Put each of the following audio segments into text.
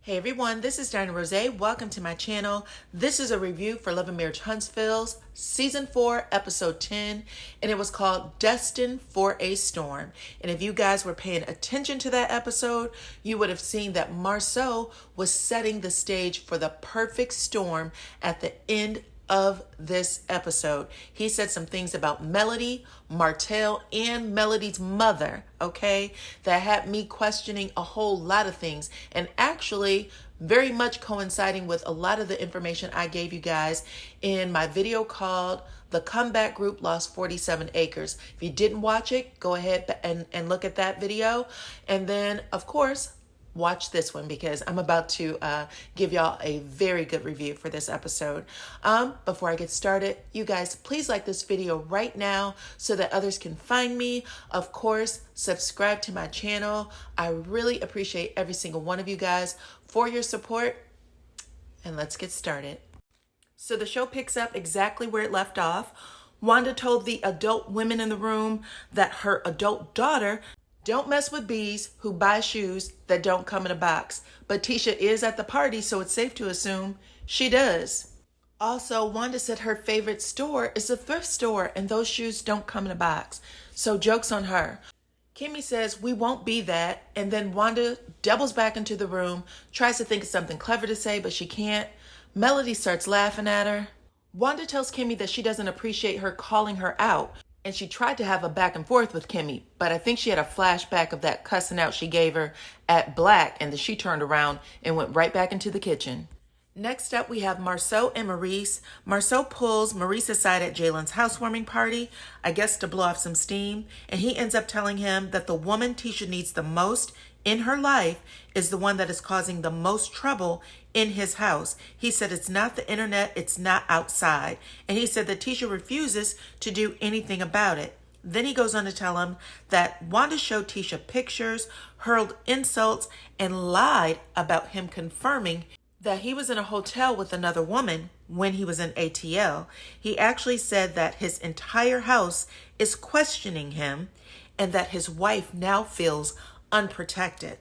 Hey everyone, this is Diana Rose. Welcome to my channel. This is a review for Love and Marriage Huntsville's Season 4, Episode 10, and it was called Destined for a Storm. And if you guys were paying attention to that episode, you would have seen that Marsau was setting the stage for the perfect storm at the end of this episode. He said some things about Melody, Martel, and Melody's mother, okay, that had me questioning a whole lot of things, and actually very much coinciding with a lot of the information I gave you guys in my video called The Comeback Group Lost 47 Acres. If you didn't watch it, go ahead and look at that video. And then, of course, watch this one because I'm about to give y'all a very good review for this episode. Before I get started, you guys, please like this video right now so that others can find me. Of course, subscribe to my channel. I really appreciate every single one of you guys for your support. And let's get started. So the show picks up exactly where it left off. Wanda told the adult women in the room that her adult daughter don't mess with bees who buy shoes that don't come in a box. But Tisha is at the party, so it's safe to assume she does. Also, Wanda said her favorite store is a thrift store and those shoes don't come in a box. So joke's on her. Kimmy says we won't be that, and then Wanda doubles back into the room, tries to think of something clever to say, but she can't. Melody starts laughing at her. Wanda tells Kimmy that she doesn't appreciate her calling her out. And she tried to have a back and forth with Kimmy, but I think she had a flashback of that cussing out she gave her at Black, and then she turned around and went right back into the kitchen. Next up, we have Marsau and Maurice. Marsau pulls Maurice aside at Jalen's housewarming party, I guess to blow off some steam, and he ends up telling him that the woman Tisha needs the most in her life is the one that is causing the most trouble in his house. He said it's not the internet, it's not outside. And he said that Tisha refuses to do anything about it. Then he goes on to tell him that Wanda showed Tisha pictures, hurled insults, and lied about him confirming that he was in a hotel with another woman when he was in ATL. He actually said that his entire house is questioning him and that his wife now feels unprotected.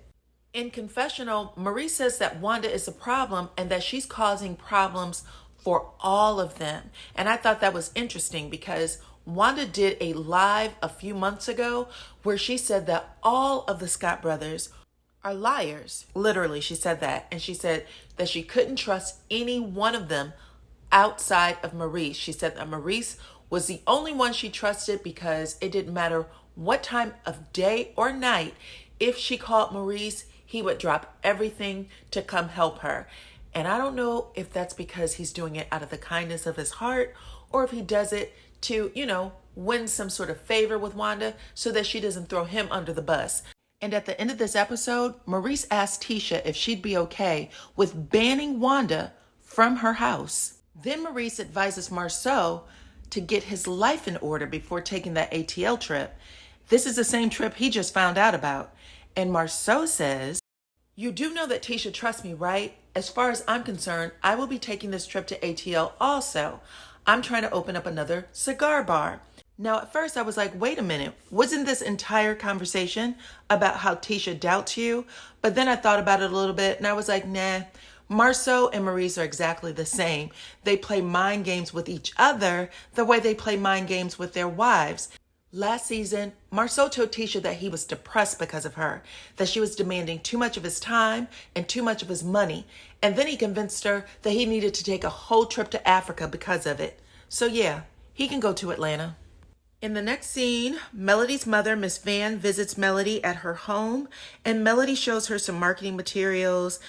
In confessional, Maurice says that Wanda is a problem and that she's causing problems for all of them. And I thought that was interesting because Wanda did a live a few months ago where she said that all of the Scott brothers are liars. Literally, she said that. And she said that she couldn't trust any one of them outside of Maurice. She said that Maurice was the only one she trusted because it didn't matter what time of day or night. If she called Maurice, he would drop everything to come help her. And I don't know if that's because he's doing it out of the kindness of his heart or if he does it to, win some sort of favor with Wanda so that she doesn't throw him under the bus. And at the end of this episode, Maurice asked Tisha if she'd be okay with banning Wanda from her house. Then Maurice advises Marsau to get his life in order before taking that ATL trip. This is the same trip he just found out about. And Marsau says, "You do know that Tisha trusts me, right? As far as I'm concerned, I will be taking this trip to ATL also. I'm trying to open up another cigar bar." Now, at first I was like, wait a minute, wasn't this entire conversation about how Tisha doubts you? But then I thought about it a little bit and I was like, nah, Marsau and Maurice are exactly the same. They play mind games with each other the way they play mind games with their wives. Last season, Marsau told Tisha that he was depressed because of her, that she was demanding too much of his time and too much of his money. And then he convinced her that he needed to take a whole trip to Africa because of it. So yeah, he can go to Atlanta. In the next scene, Melody's mother, Miss Van, visits Melody at her home, and Melody shows her some marketing materials.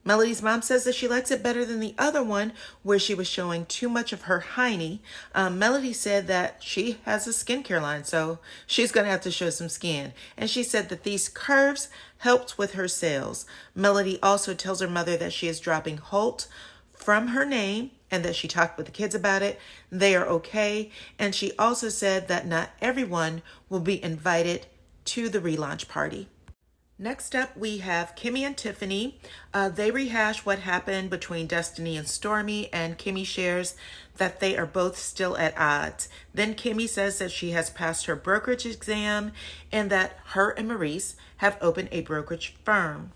Melody's mom says that she likes it better than the other one where she was showing too much of her hiney. Melody said that she has a skincare line, so she's going to have to show some skin. And she said that these curves helped with her sales. Melody also tells her mother that she is dropping Holt from her name and that she talked with the kids about it. They are okay. And she also said that not everyone will be invited to the relaunch party. Next up, we have Kimmy and Tiffany. They rehash what happened between Destined and Stormy, and Kimmy shares that they are both still at odds. Then Kimmy says that she has passed her brokerage exam and that her and Maurice have opened a brokerage firm.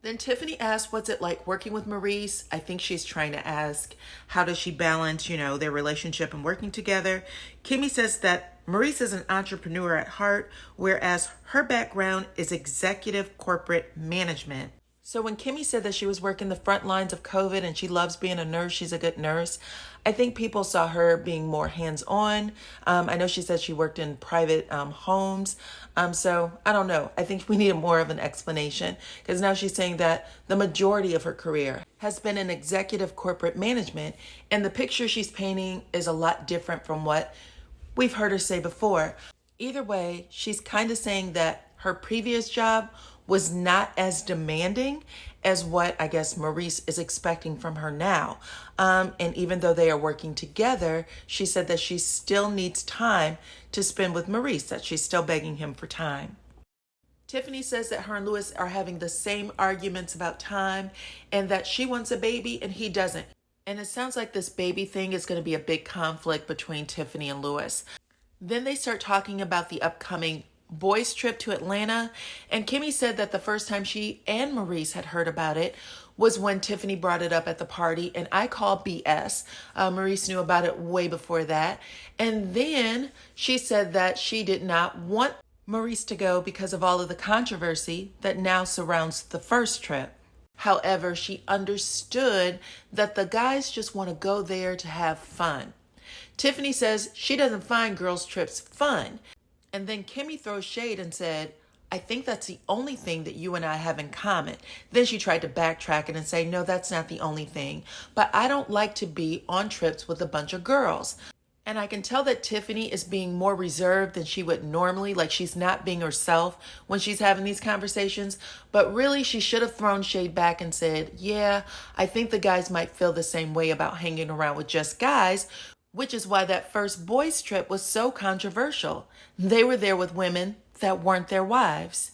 Then Tiffany asks, what's it like working with Maurice? I think she's trying to ask, how does she balance, their relationship and working together? Kimmy says that Maurice is an entrepreneur at heart, whereas her background is executive corporate management. So when Kimmy said that she was working the front lines of COVID and she loves being a nurse, she's a good nurse, I think people saw her being more hands-on. I know she said she worked in private homes. So I don't know. I think we need more of an explanation because now she's saying that the majority of her career has been in executive corporate management. And the picture she's painting is a lot different from what we've heard her say before. Either way, she's kind of saying that her previous job was not as demanding as what I guess Maurice is expecting from her now. And even though they are working together, she said that she still needs time to spend with Maurice, that she's still begging him for time. Tiffany says that her and Louis are having the same arguments about time and that she wants a baby and he doesn't. And it sounds like this baby thing is going to be a big conflict between Tiffany and Louis. Then they start talking about the upcoming boys' trip to Atlanta, and Kimmy said that the first time she and Maurice had heard about it was when Tiffany brought it up at the party, and I call BS. Maurice knew about it way before that. And then she said that she did not want Maurice to go because of all of the controversy that now surrounds the first trip. However, she understood that the guys just want to go there to have fun. Tiffany says she doesn't find girls' trips fun. And then Kimmy throws shade and said, I think that's the only thing that you and I have in common. Then she tried to backtrack it and say, no, that's not the only thing. But I don't like to be on trips with a bunch of girls. And I can tell that Tiffany is being more reserved than she would normally, like she's not being herself when she's having these conversations. But really, she should have thrown shade back and said, yeah, I think the guys might feel the same way about hanging around with just guys, which is why that first boys' trip was so controversial. They were there with women that weren't their wives.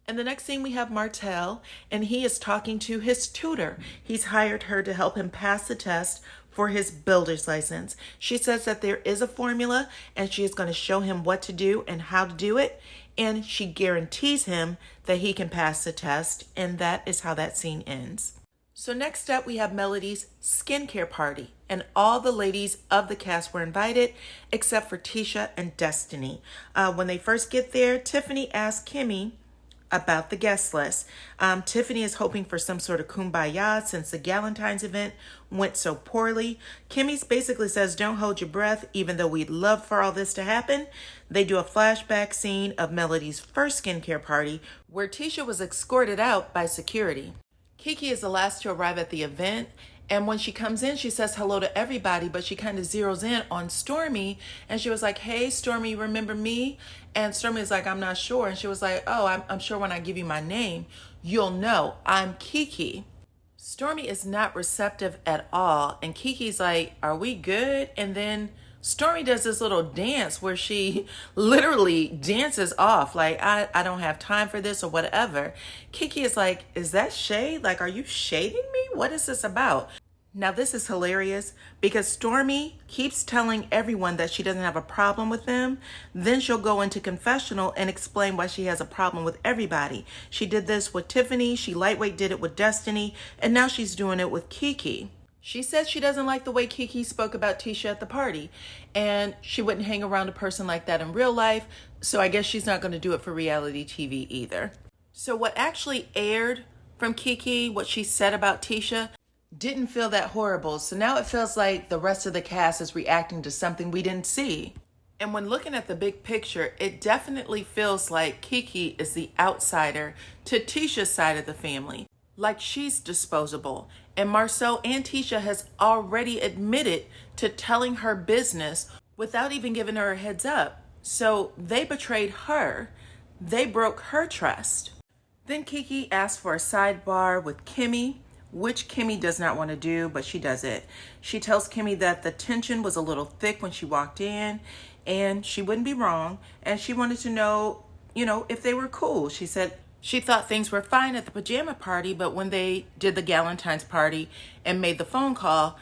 And the next scene we have Martel, and he is talking to his tutor. He's hired her to help him pass the test for his builder's license. She says that there is a formula, and she is going to show him what to do and how to do it. And she guarantees him that he can pass the test, and that is how that scene ends. So next up, we have Melody's skincare party, and all the ladies of the cast were invited except for Tisha and Destiny. When they first get there, Tiffany asks Kimmy about the guest list. Tiffany is hoping for some sort of kumbaya since the Galentine's event went so poorly. Kimmy basically says, don't hold your breath, even though we'd love for all this to happen. They do a flashback scene of Melody's first skincare party where Tisha was escorted out by security. KeKe is the last to arrive at the event, and when she comes in, she says hello to everybody, but she kind of zeroes in on Stormy, and she was like, hey, Stormy, you remember me? And Stormy is like, I'm not sure. And she was like, oh, I'm sure when I give you my name, you'll know. I'm KeKe. Stormy is not receptive at all, and KeKe's like, are we good? And then Stormy does this little dance where she literally dances off like, I don't have time for this or whatever. KeKe is like, is that shade? Like, are you shading me? What is this about? Now, this is hilarious because Stormy keeps telling everyone that she doesn't have a problem with them. Then she'll go into confessional and explain why she has a problem with everybody. She did this with Tiffany. She lightweight did it with Destiny. And now she's doing it with KeKe. She said she doesn't like the way KeKe spoke about Tisha at the party, and she wouldn't hang around a person like that in real life, so I guess she's not going to do it for reality TV either. So what actually aired from KeKe, what she said about Tisha, didn't feel that horrible, so now it feels like the rest of the cast is reacting to something we didn't see. And when looking at the big picture, it definitely feels like KeKe is the outsider to Tisha's side of the family. Like she's disposable. And Marsau and Tisha has already admitted to telling her business without even giving her a heads up. So they betrayed her. They broke her trust. Then KeKe asked for a sidebar with Kimmy, which Kimmy does not want to do, but she does it. She tells Kimmy that the tension was a little thick when she walked in, and she wouldn't be wrong. And she wanted to know, if they were cool. She said she thought things were fine at the pajama party, but when they did the Galentine's party and made the phone call,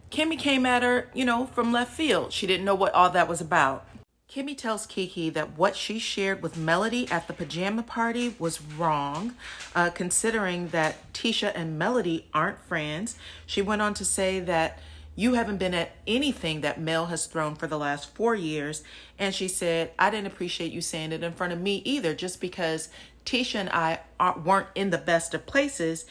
Kimmy came at her, from left field. She didn't know what all that was about. Kimmy tells KeKe that what she shared with Melody at the pajama party was wrong, considering that Tisha and Melody aren't friends. She went on to say that you haven't been at anything that Mel has thrown for the last 4 years. And she said, I didn't appreciate you saying it in front of me either. Just because Tisha and I weren't in the best of places,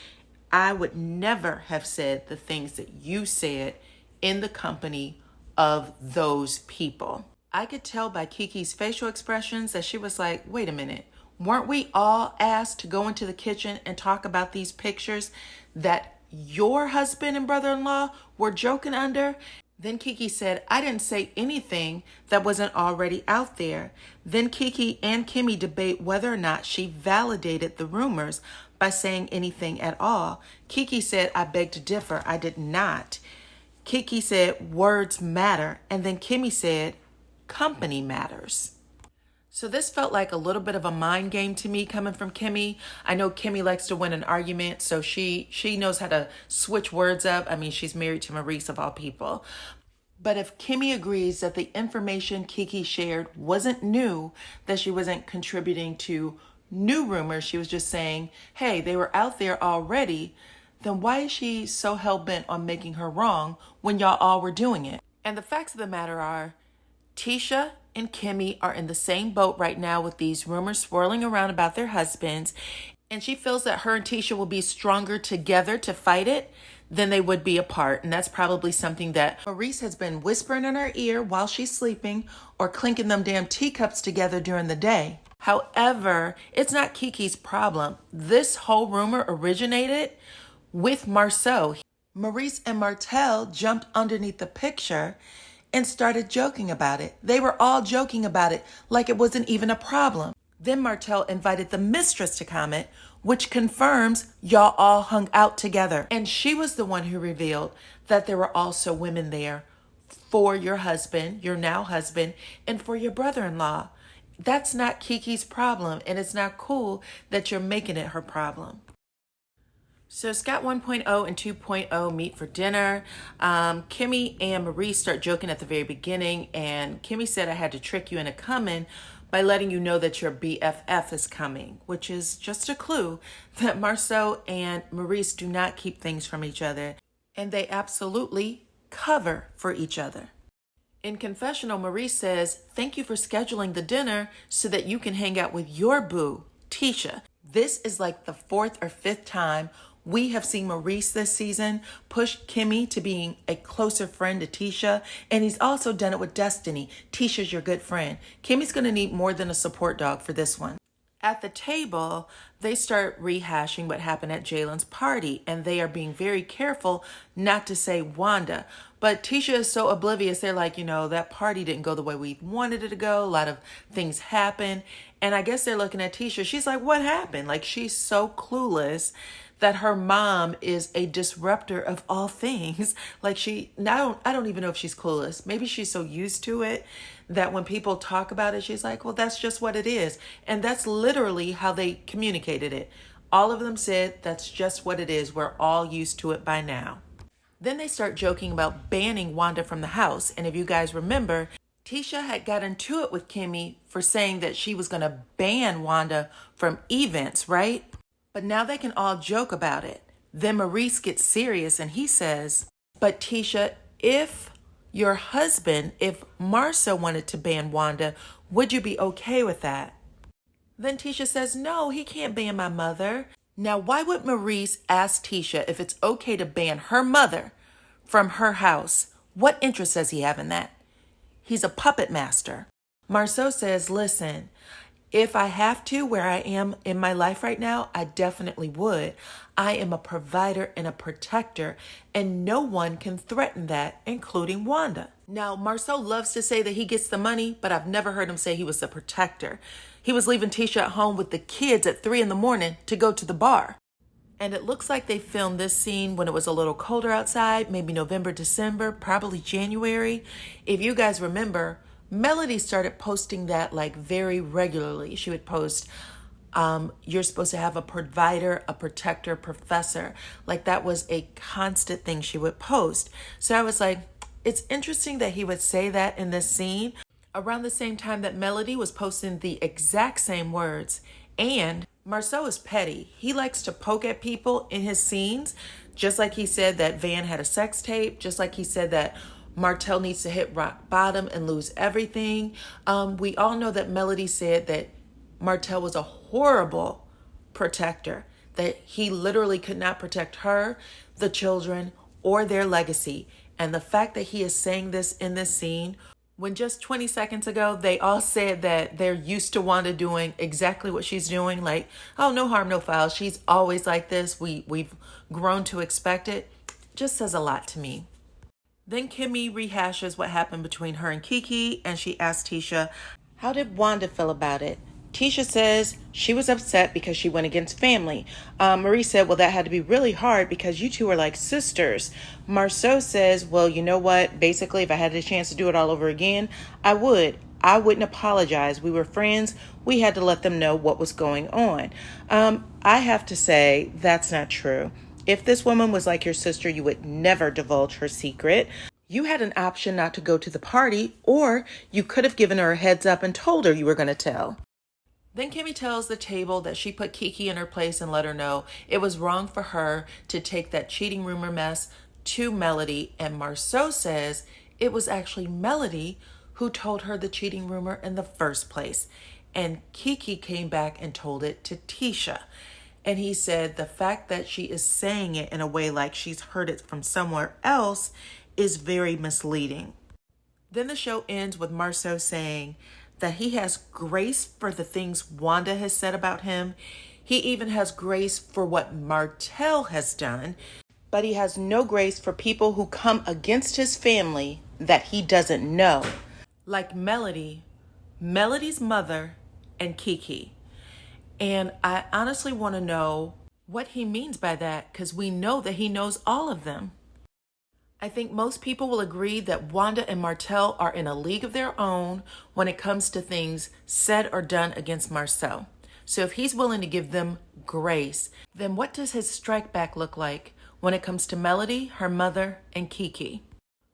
I would never have said the things that you said in the company of those people. I could tell by Kiki's facial expressions that she was like, wait a minute, weren't we all asked to go into the kitchen and talk about these pictures that your husband and brother-in-law were joking under? Then KeKe said, I didn't say anything that wasn't already out there. Then Kiki and Kimmy debate whether or not she validated the rumors by saying anything at all. KeKe said, I beg to differ, I did not. KeKe said, words matter. And then Kimmy said, company matters. So this felt like a little bit of a mind game to me coming from Kimmy. I know Kimmy likes to win an argument, so she knows how to switch words up. I mean, she's married to Maurice of all people. But if Kimmy agrees that the information KeKe shared wasn't new, that she wasn't contributing to new rumors, she was just saying, hey, they were out there already, then why is she so hell-bent on making her wrong when y'all all were doing it? And the facts of the matter are, Tisha and Kimmy are in the same boat right now with these rumors swirling around about their husbands, and she feels that her and Tisha will be stronger together to fight it than they would be apart. And that's probably something that Maurice has been whispering in her ear while she's sleeping or clinking them damn teacups together during the day. However, it's not Kiki's problem. This whole rumor originated with Marsau. Maurice and Martel jumped underneath the picture and started joking about it. They were all joking about it like it wasn't even a problem. Then Martel invited the mistress to comment, which confirms y'all all hung out together. And she was the one who revealed that there were also women there for your husband, your now husband, and for your brother-in-law. That's not Kiki's problem, and it's not cool that you're making it her problem. So Scott 1.0 and 2.0 meet for dinner. Kimmy and Maurice start joking at the very beginning, and Kimmy said, I had to trick you into coming by letting you know that your BFF is coming, which is just a clue that Marsau and Maurice do not keep things from each other, and they absolutely cover for each other. In confessional, Maurice says, thank you for scheduling the dinner so that you can hang out with your boo, Tisha. This is like the 4th or 5th time we have seen Maurice this season push Kimmy to being a closer friend to Tisha, and he's also done it with Destined. Tisha's your good friend. Kimmy's going to need more than a support dog for this one. At the table, they start rehashing what happened at Jalen's party, and they are being very careful not to say Wanda. But Tisha is so oblivious. They're like, that party didn't go the way we wanted it to go. A lot of things happened. And I guess they're looking at Tisha. She's like, what happened? Like, she's so clueless that her mom is a disruptor of all things. Like I don't even know if she's clueless. Maybe she's so used to it that when people talk about it, she's like, well, that's just what it is. And that's literally how they communicated it. All of them said, that's just what it is. We're all used to it by now. Then they start joking about banning Wanda from the house. And if you guys remember, Tisha had got into it with Kimmy for saying that she was going to ban Wanda from events, right? But now they can all joke about it. Then Maurice gets serious and he says, but Tisha, if Marsau wanted to ban Wanda, would you be okay with that? Then Tisha says, no, he can't ban my mother. Now, why would Maurice ask Tisha if it's okay to ban her mother from her house? What interest does he have in that? He's a puppet master. Marsau says, listen, if I have to, where I am in my life right now, I definitely would. I am a provider and a protector, and no one can threaten that, including Wanda. Now, Marsau loves to say that he gets the money, but I've never heard him say he was a protector. He was leaving Tisha at home with the kids at 3 a.m. to go to the bar. And it looks like they filmed this scene when it was a little colder outside, maybe November, December, probably January. If you guys remember, Melody started posting that like very regularly. She would post, you're supposed to have a provider, a protector, professor. Like that was a constant thing she would post. So I was like, it's interesting that he would say that in this scene. around the same time that Melody was posting the exact same words. And Marsau is petty. He likes to poke at people in his scenes, just like he said that Van had a sex tape, just like he said that Martel needs to hit rock bottom and lose everything. We all know that Melody said that Martel was a horrible protector, that he literally could not protect her, the children, or their legacy. And the fact that he is saying this in this scene, when just 20 seconds ago, they all said that they're used to Wanda doing exactly what she's doing. Like, oh, no harm, no foul. She's always like this. We've grown to expect it. Just says a lot to me. Then Kimmy rehashes what happened between her and KeKe, and she asks Tisha, how did Wanda feel about it? Tisha says she was upset because she went against family. Maurice said, well, that had to be really hard because you two are like sisters. Marsau says, well, you know what? Basically, if I had the chance to do it all over again, I would. I wouldn't apologize. We were friends. We had to let them know what was going on. I have to say that's not true. If this woman was like your sister, you would never divulge her secret. You had an option not to go to the party, or you could have given her a heads up and told her you were going to tell. Then Kimmy tells the table that she put KeKe in her place and let her know it was wrong for her to take that cheating rumor mess to Melody. And Marsau says it was actually Melody who told her the cheating rumor in the first place. And KeKe came back and told it to Tisha. And he said the fact that she is saying it in a way like she's heard it from somewhere else is very misleading. Then the show ends with Marsau saying that he has grace for the things Wanda has said about him. He even has grace for what Martel has done, but he has no grace for people who come against his family that he doesn't know, like Melody, Melody's mother, and KeKe. And I honestly want to know what he means by that, because we know that he knows all of them. I think most people will agree that Wanda and Martel are in a league of their own when it comes to things said or done against Marsau. So if he's willing to give them grace, then what does his strike back look like when it comes to Melody, her mother, and KeKe?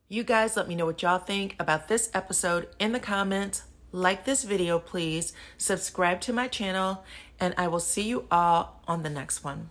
You guys let me know what y'all think about this episode in the comments. Like this video, please. Subscribe to my channel, and I will see you all on the next one.